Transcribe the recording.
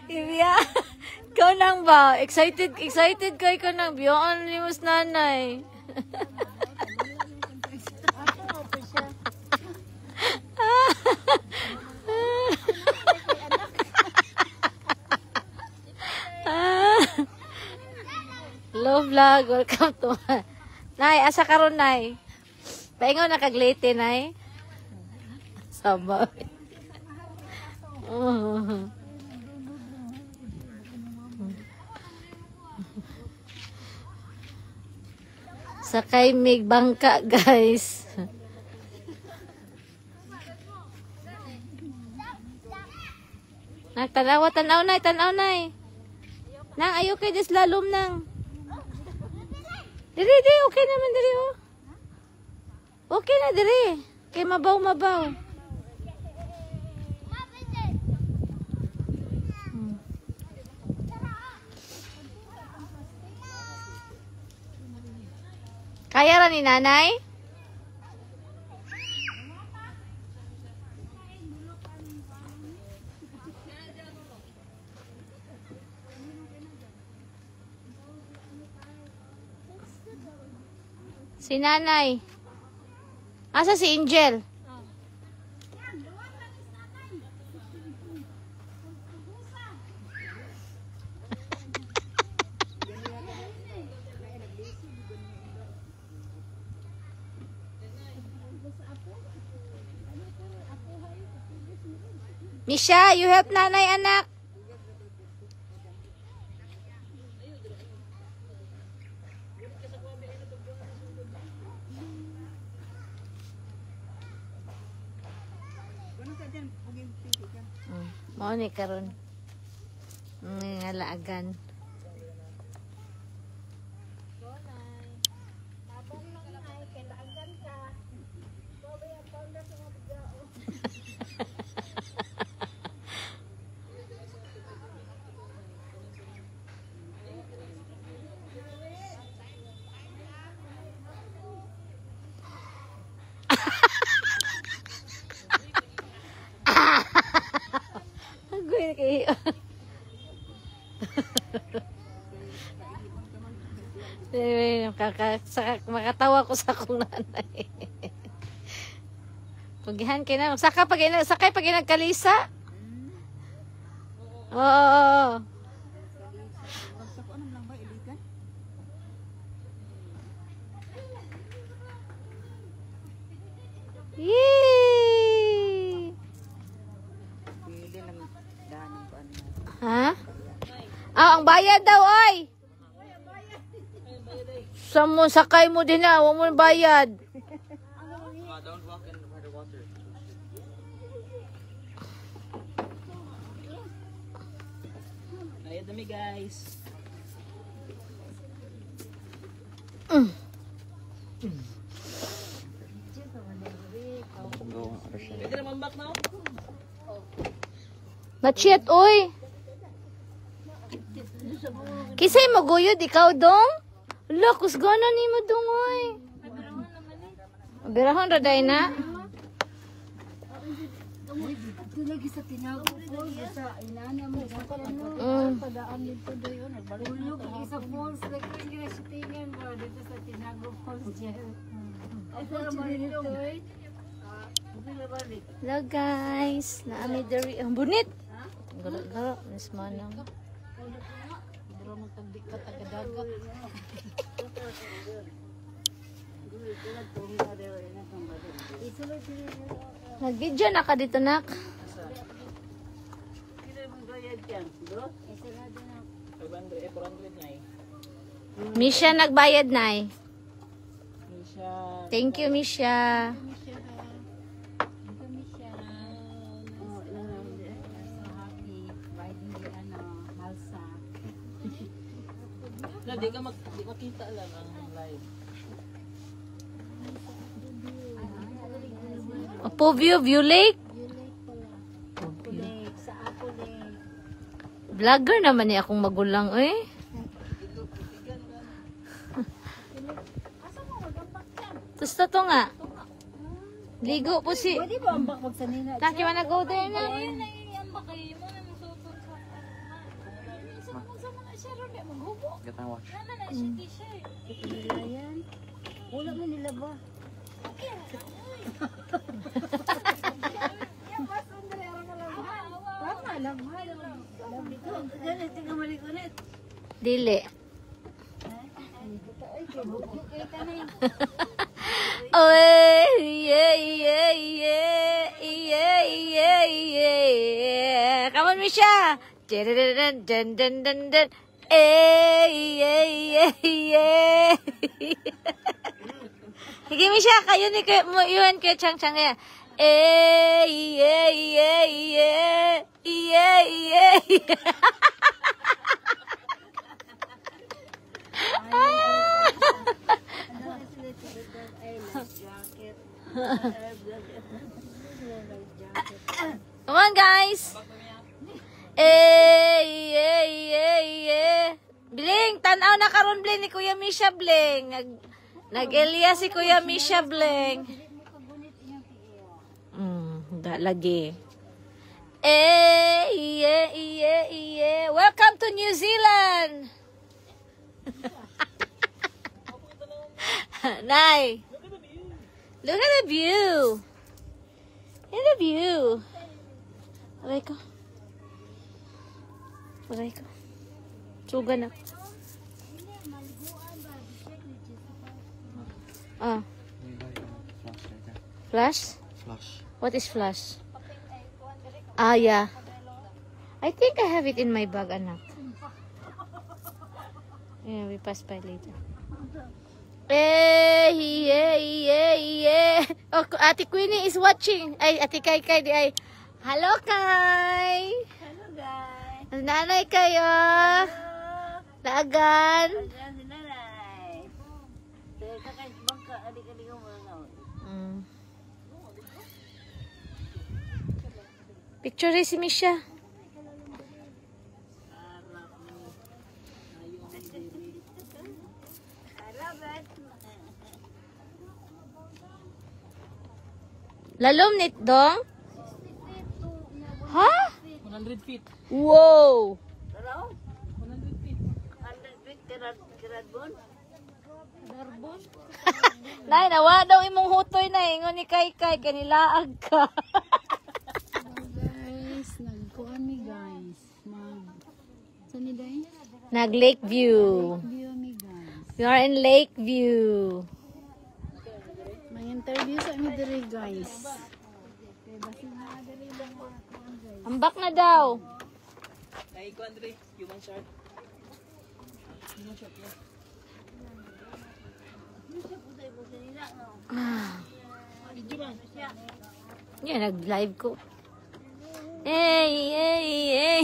Iya. Ikaw nang ba? Excited ka ikaw nang biyoan ni mas nanay. Hello vlog, welcome to Nay, asa karon Nay? Paingon na kaglete Nay. Sama. Sakay mig bangka guys. Nagtanawa, tanaw Nay. Nang ayo kay des lalom nang. Diri, okay naman diri oh. Okay na diri. Kay mabaw. Kaya ra ni nanay? Si nanay. Asa si Angel? Misha, you help nanay anak. Mao ni karon. Ngalaagan. Makatawa ko sa akong nanay. Pagihan kayo na. Sakay pag nagkalisa. Oo. Yee! Ha? Ang bayad daw, oy! Samo sakay mo din na, huwag mo bayad. Don't walk in the water. Ayun dami guys. Pwede naman back now? Not yet, oy. Kisay maguyod ikaw dong? Lakus gana ni mo dong, oy. Birahon ra day na. Lagi sa tinago ko sa inana mo sa padaan nito dayon nagbalik sa falls lagi nila sitingan ba dito sa tinago falls diyan. Hello guys, naami diri ang bunit. Garo mas manang. Dira mo tagdi ka tagadagat. Nag-video na ka dito nak. Misha nagbayad na Thank you Misha. Di ka makita lang ang live. Opo view lake. Vlogger naman ni akong magulang eh. Gusto to nga. Ligo po si. Pwede ba ambak magsanina? Taki man go there na. Get my watch. Nila yan. Wala mo nila ba? Tama lang. Tingnan mo ulit. Dili. Oh, yeah, yeah, yeah, yeah, yeah, yeah. Come on, Misha. Dun, dun, dun, dun, dun, dun. Yeah, yeah, yeah. Sige, Misha, kayo ni mo yun kay Chang Chang ya. Yeah, yeah, yeah, yeah, yeah, yeah. Come on, guys. Bling, tanaw na karon Bling ni Kuya Misha Bling. Nag-Elia si Kuya Misha Bling. Lagi. Welcome to New Zealand. Nay. Look at the view. Look at the view. Aray ko. Aray ko. Suga na. Ah. Flash? Flash. What is flash? Ah, yeah. I think I have it in my bag, anak. Yeah, we pass by later. Oh, Ate Queenie is watching. Ay, Ate Kai di ay. Hello, Kai. Hello guys. Nanay kayo. Daagan. Si nanay. Kakay bangka adik-adik mo na. Picture si Misha. Lalom nit dong? Ha? 100 feet. Wow! 100 feet. 100 feet Karadbon? Nay, nawa daw imong hutoy na ingon ni Kai kanilaag ka. Guys, nagkuhan mi guys. Saan ni day? Nag Lakeview. View mi guys. We are in Lakeview. May interview sa mi diri guys. Ambak na daw. Ay, Andre, human shark. Yeah, nag-live ko. Hey.